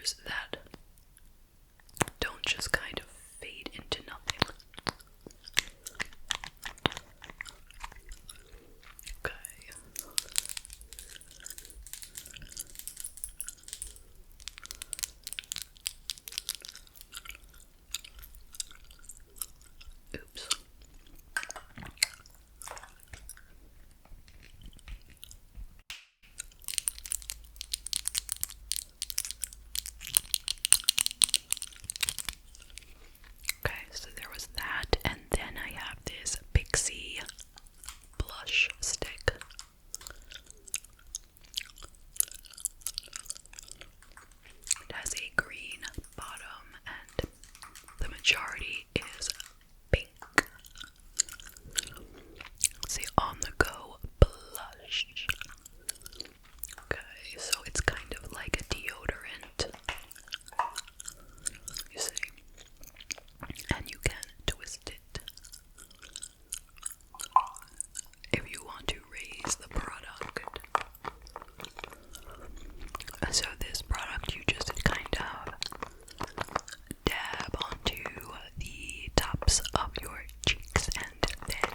colors that don't just kind of fade into nothing. Okay. Oops. Okay, so there was that, and then I have this Pixie blush stick. It has a green bottom, and the majority is pink. It's the On The Go blush. Okay, so it's kind of like a deodorant, you see, and you can twist it if you want to raise the product. So this product you just kind of dab onto the tops of your cheeks, and then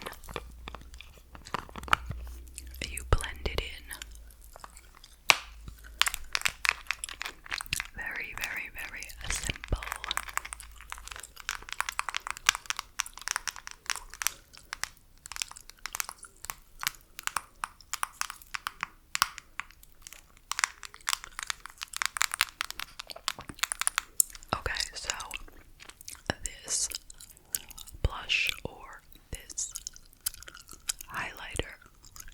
you blend it in. Very, very, very simple. Okay, so this blush or this highlighter,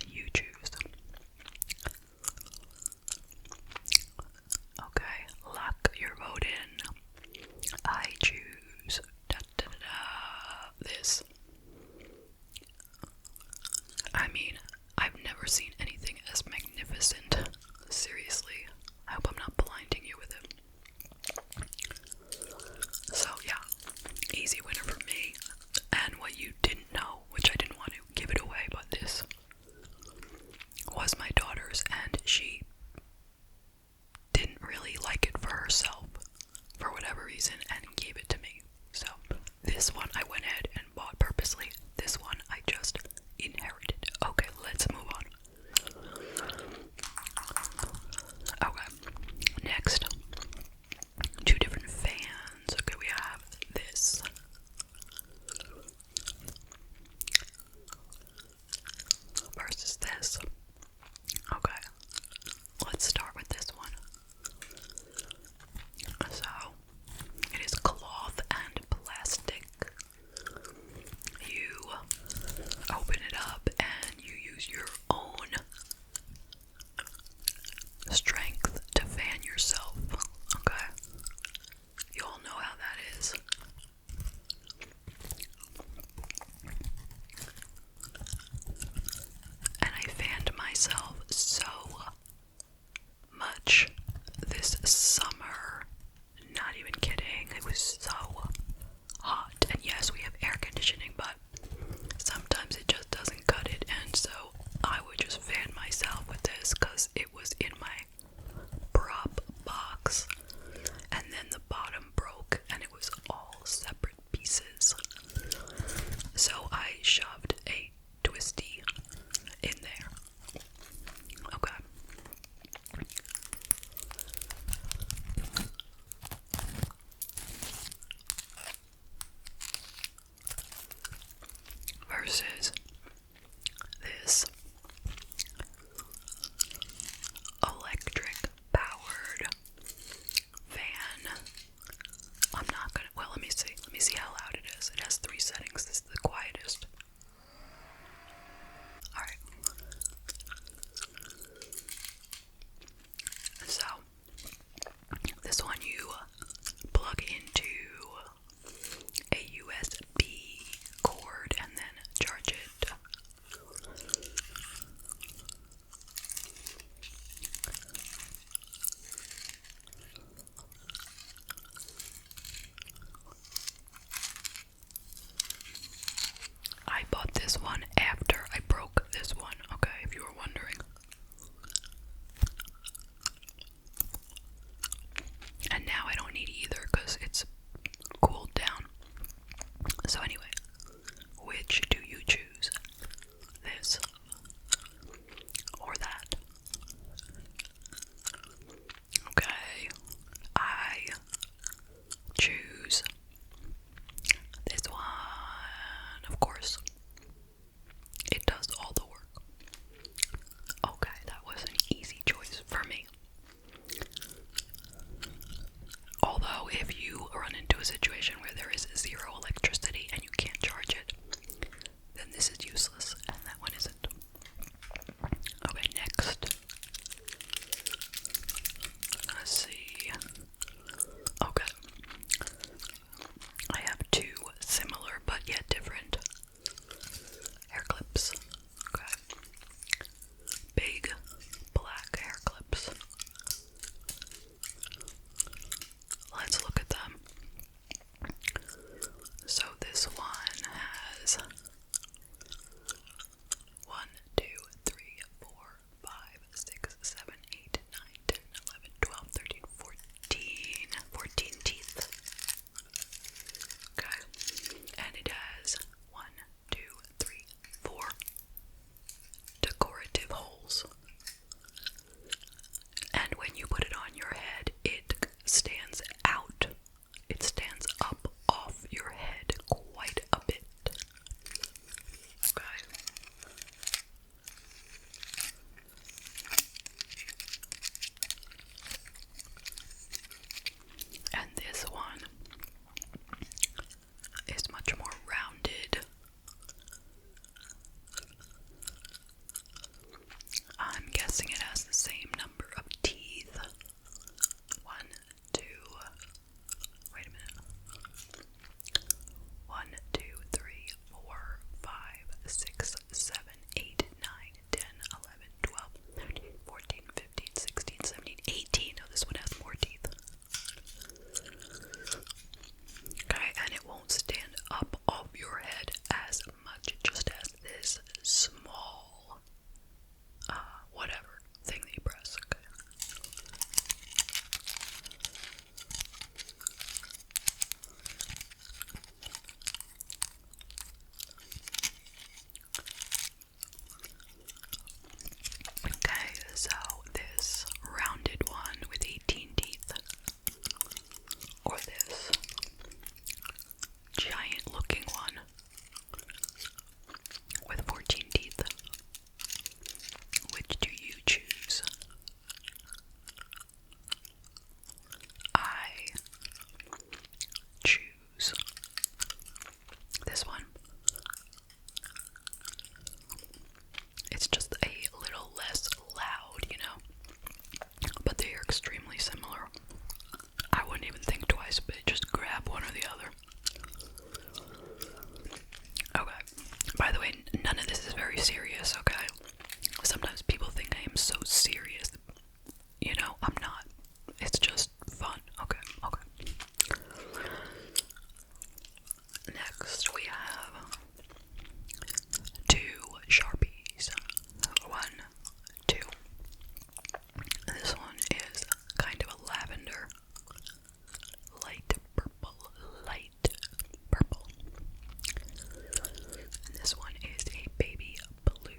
you choose. Okay, lock your vote in. I choose this. I mean, I've never seen anything as magnificent. Seriously, I hope I'm not blinding you with it. So yeah, easy winner for me. And what you didn't know, which I didn't want to give it away, but this was my daughter's, and she didn't really like it for herself for whatever reason and gave it to me. So this one I went ahead and bought purposely. This one I just inherited. Okay, let's move on. Okay, next, two different fans. Okay, we have this. Versus this. Okay, let's start with this one. So, it is cloth and plastic. You open it up and you use your own strength to fan yourself. Okay? You all know how that is. And I fanned myself so much this summer. Not even kidding. It was so hot. And yes, we have air conditioning, but sometimes it just doesn't cut it. And so I would just fan myself with this because it was in my prop box. And then the bottom broke and it was all separate pieces. So I shoved a twisty in there. Okay. Versus this electric powered fan. I'm not gonna, well, let me see how loud it is. It has 3 settings. This is the quietest. Alright. So, this one you plug into a USB cord and then charge it. I bought this one after I broke this one, okay, if you were wondering. And choice, but just grab one or the other. Okay. By the way, none of this is very serious, okay? Sometimes people think I am so serious. You know, I'm not. It's just fun. Okay, okay. Next we have 2 Sharpies. 1, 2. This one is kind of a lavender, light purple. And this one is a baby blue.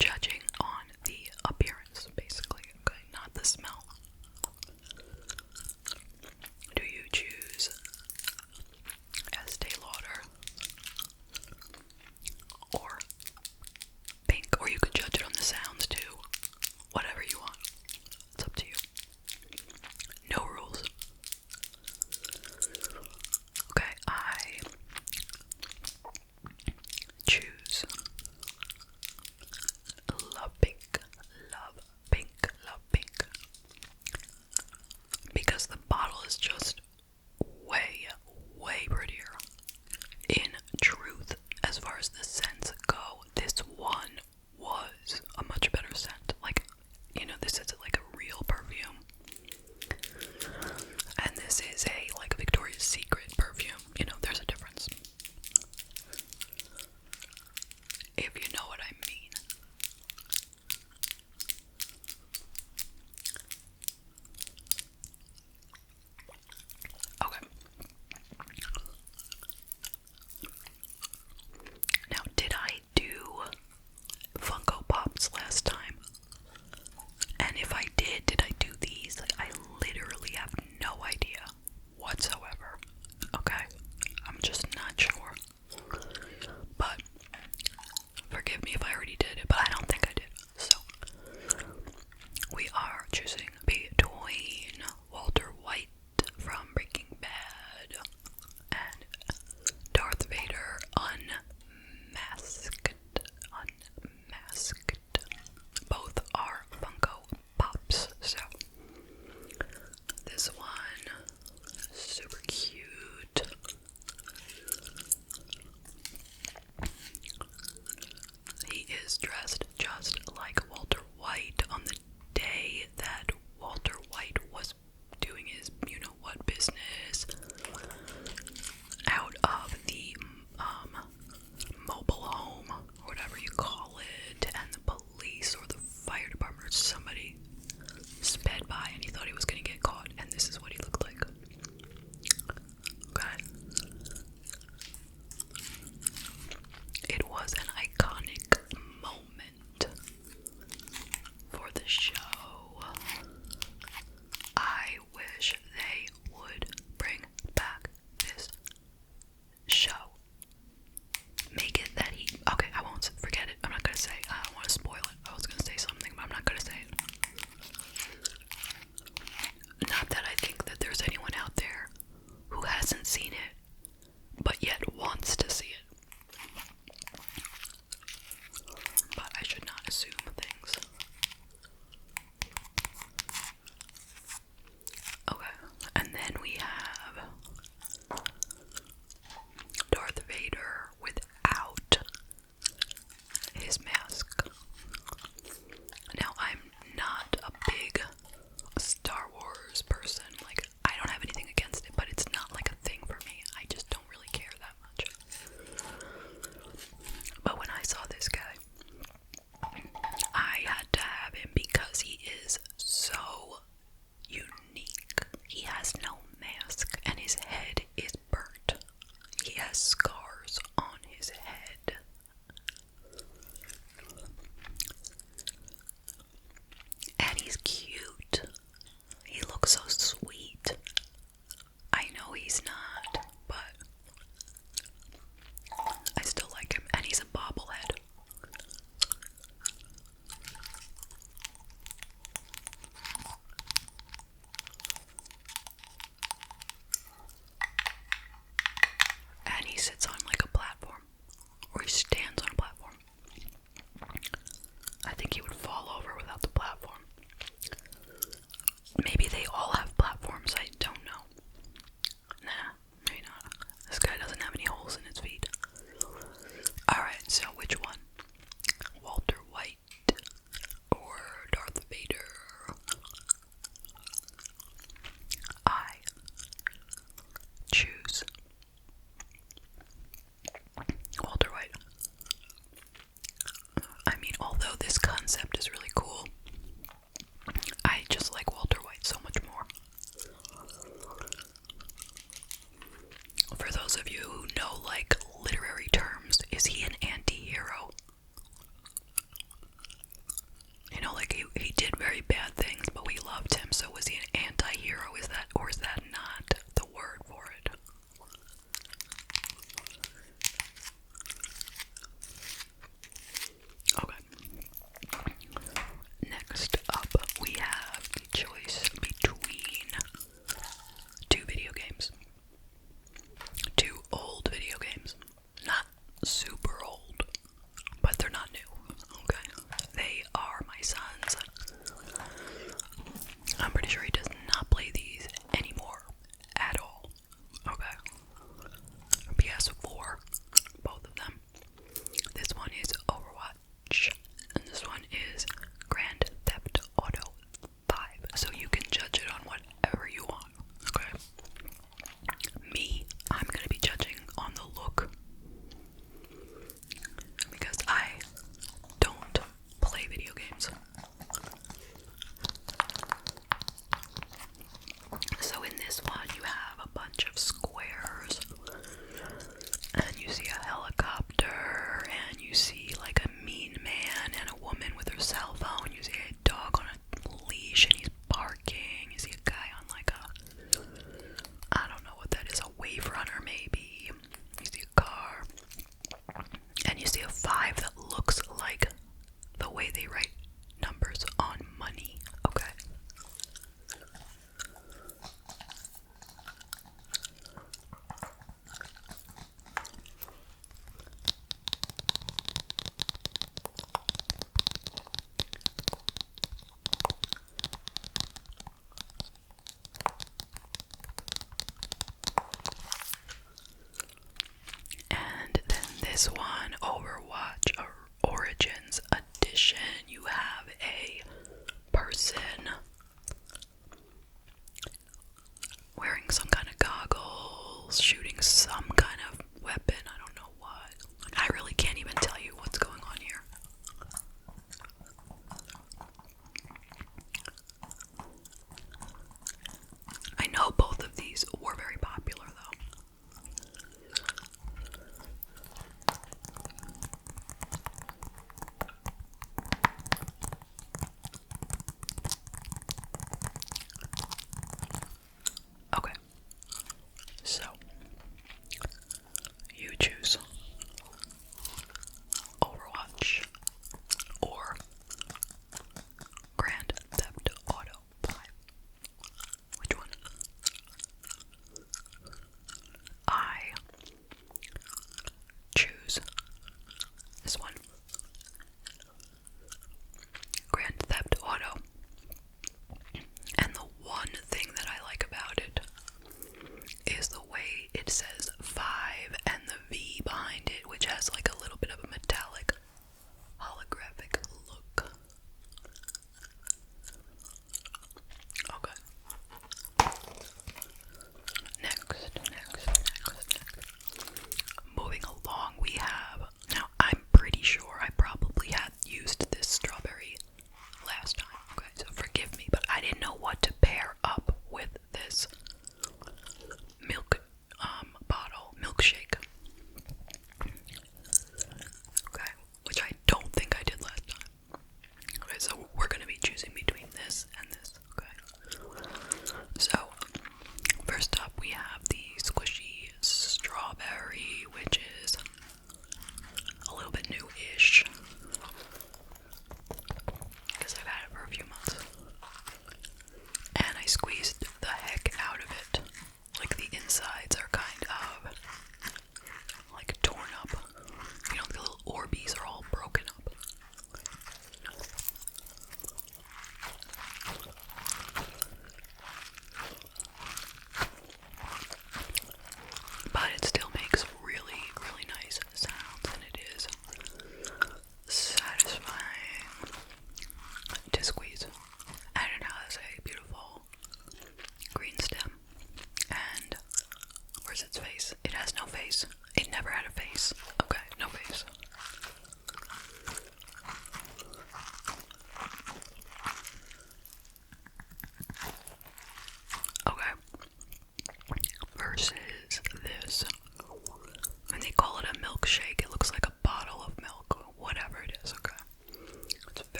judging on the appearance, basically, okay, not the smell. Do you choose Estee Lauder or pink? Or you could judge it on the sounds too. Whatever you want. It's up to you. No rules. Okay, I choose love pink, love pink, love pink. Because the bottle is just way, way prettier. In truth, as far as the scents go, this one was a much better scent. Like, you know, this is like a real perfume. And this is a, like, Victoria's Secret perfume. You know, there's a difference. If you know what I mean. Okay. Now, did I do Funko Pops last time? And if I did I do these? Like, I literally have no idea whatsoever. Okay? I'm just not sure. But forget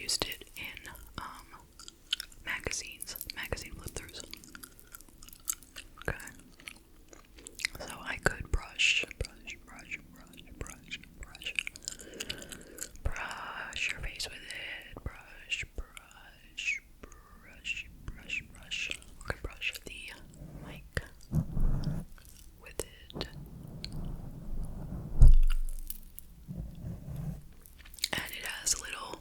used it in magazine flip-throughs. Okay. So I could brush your face with it. Brush. Okay, brush the mic with it. And it has little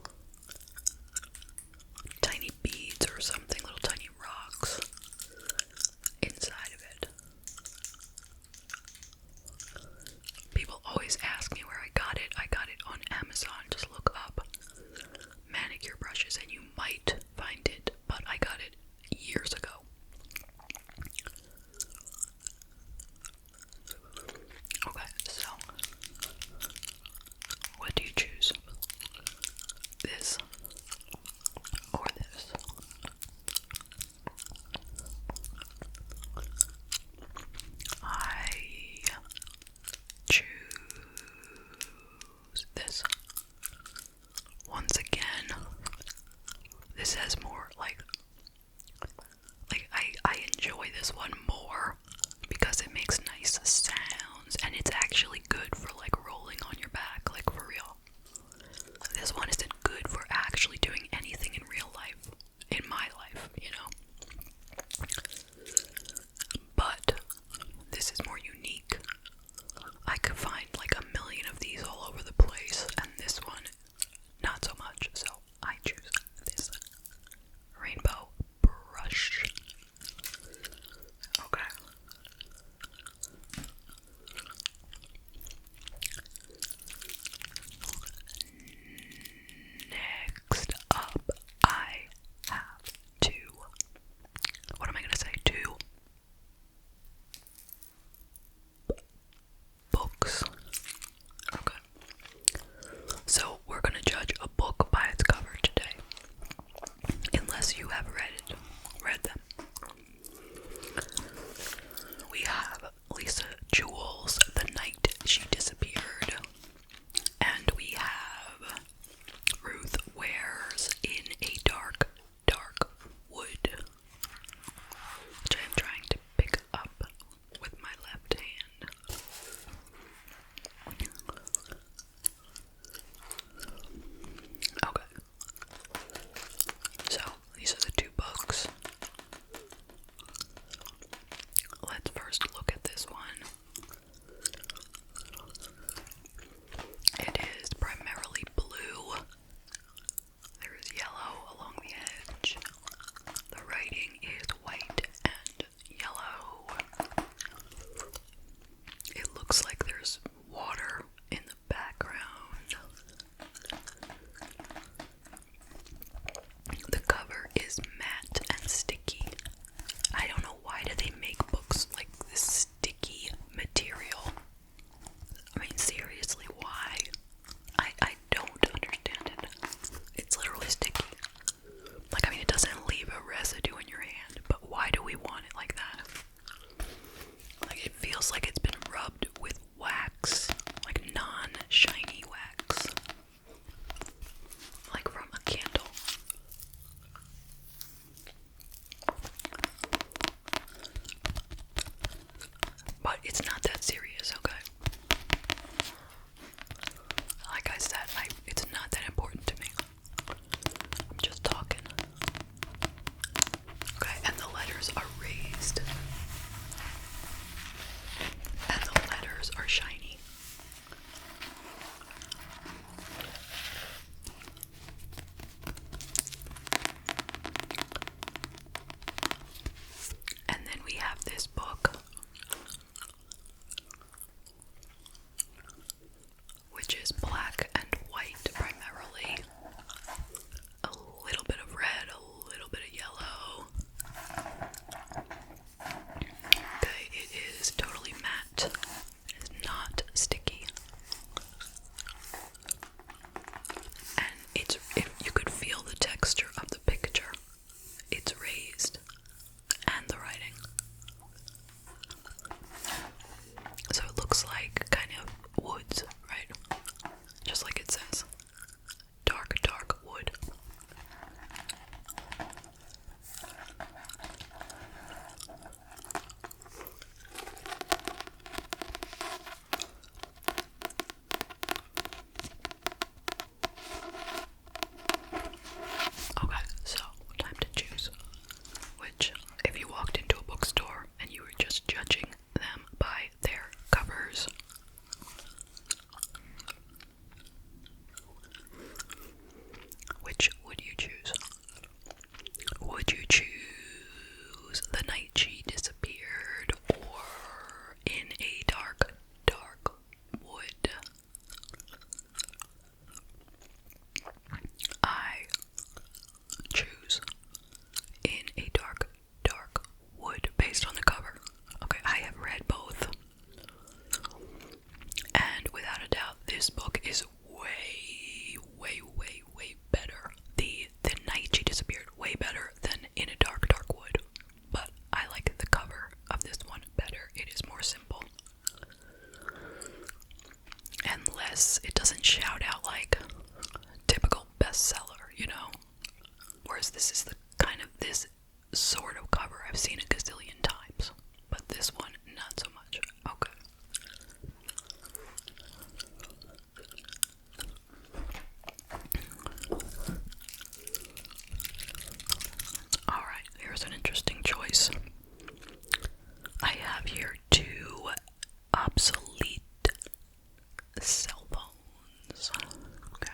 tiny beads or something, little tiny rocks inside of it. People always ask me where I got it. I got it on Amazon. Just look up manicure brushes and you might find it, but I got it years ago. Okay, so what do you choose? This or this? I choose this. Once again, this has more like I enjoy this one more because it makes nice sounds and it's actually good for like rolling on your back, like for real. This one isn't good for actually doing anything in real life, in my life, you know. But this is more unique. I could find like a million of these all over the place, and this one, not so much, so I choose this rainbow brush. Okay. covers, this is the kind of this sort of cover I've seen a gazillion times, but this one not so much. Okay. Alright, here's an interesting choice. I have here two obsolete cell phones. Okay.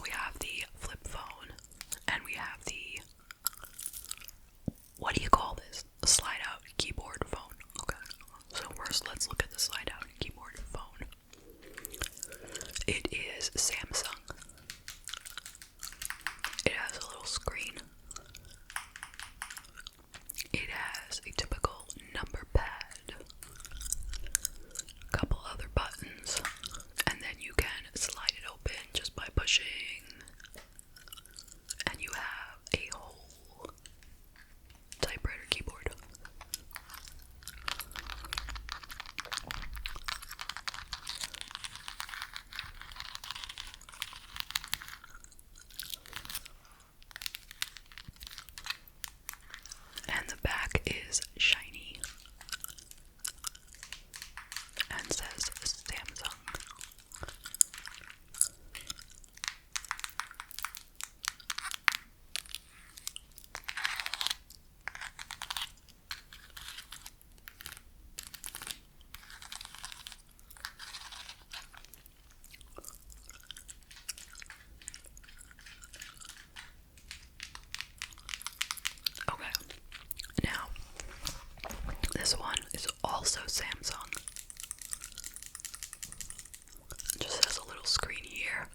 We have the flip phone, and we have the, what do you call this? The slide out keyboard phone. Okay. So first let's look at the slide out keyboard phone. It is Samsung. It has a little screen. It has a typical number pad, a couple other buttons, and then you can slide it open just by pushing, and you have a whole typewriter keyboard. And the back is shiny and says Samsung. Okay, now this one is also Samsung. It just has a little screen here,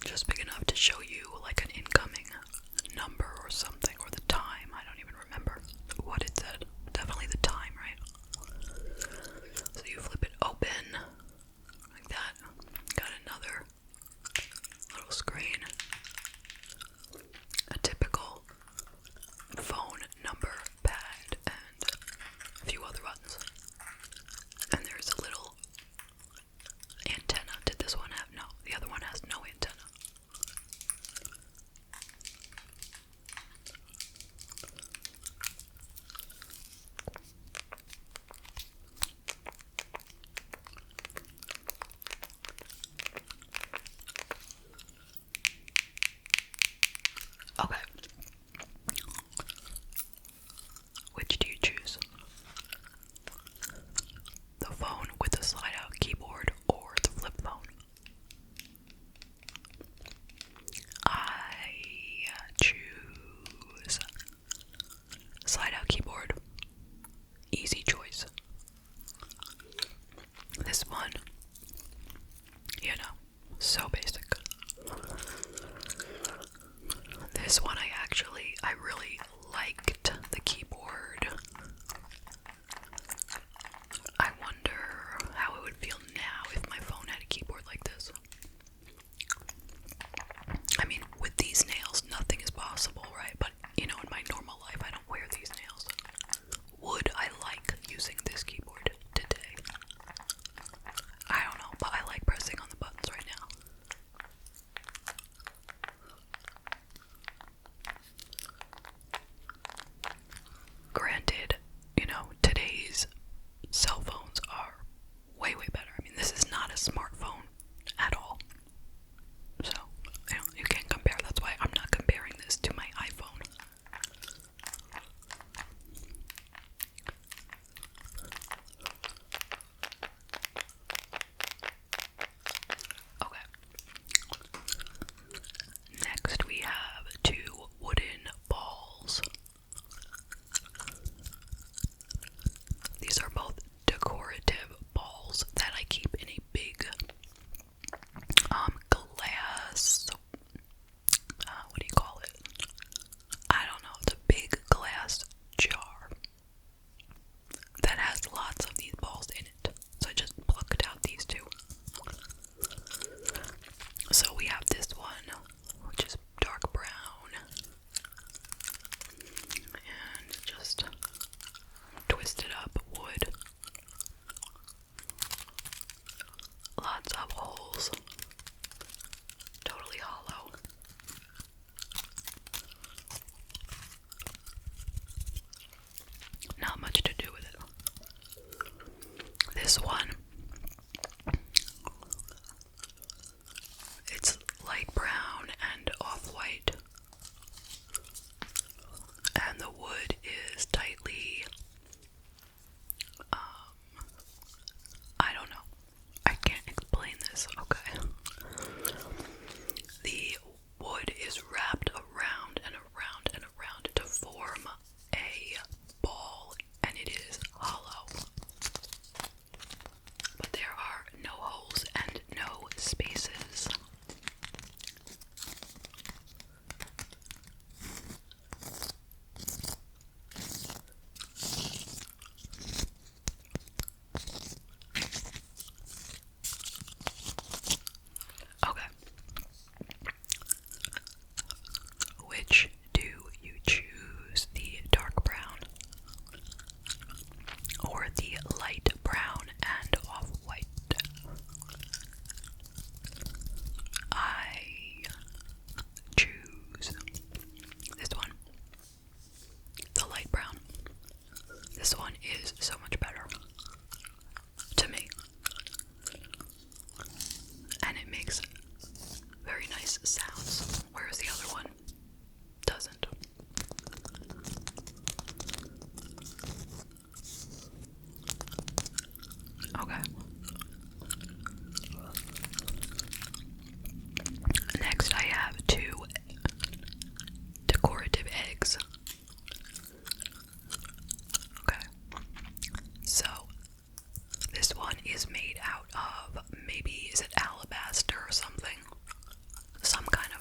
just big enough to show you like an incoming number or something, or the time. I don't even remember what it said. Definitely the time, right? So you flip it open like that. Got another little screen. A typical phone number pad and a few other buttons. And there's a little antenna. Did this one have? No, the other one has no antenna. Okay. Which do you choose? The phone with the slide out keyboard or the flip phone? I choose slide out keyboard. Easy choice. This one, so basic. This one I sounds, whereas the other one doesn't. Okay. Next, I have 2 decorative eggs. Okay. So, this one is made out of, maybe, is it alabaster or something? Some kind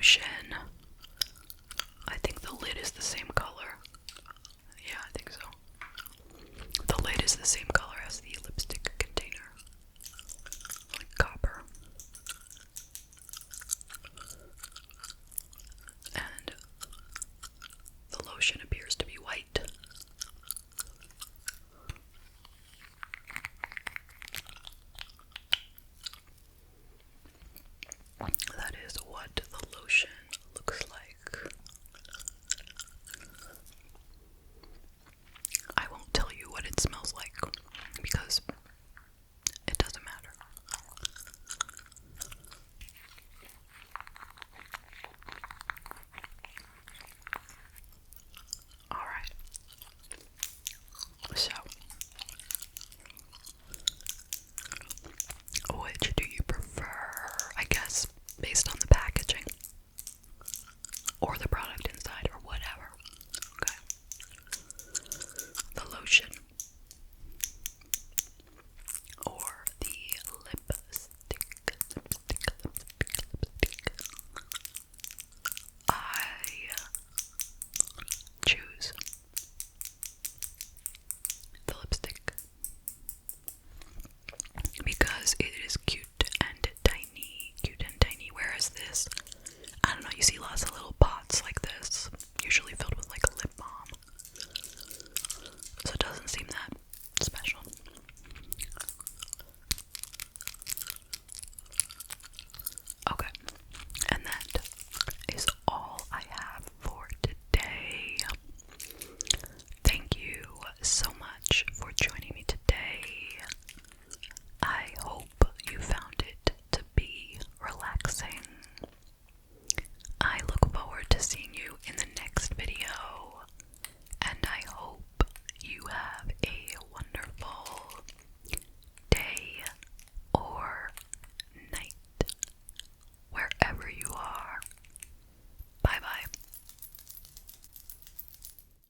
lotion. I think the lid is the same color. Yeah, I think so. The lid is the same color as the lipstick container. Like copper. And the lotion appears to be white. That is what the lotion looks like. I won't tell you what it smells like because it doesn't matter. Alright. So, which do you prefer? I guess based on the packaging or the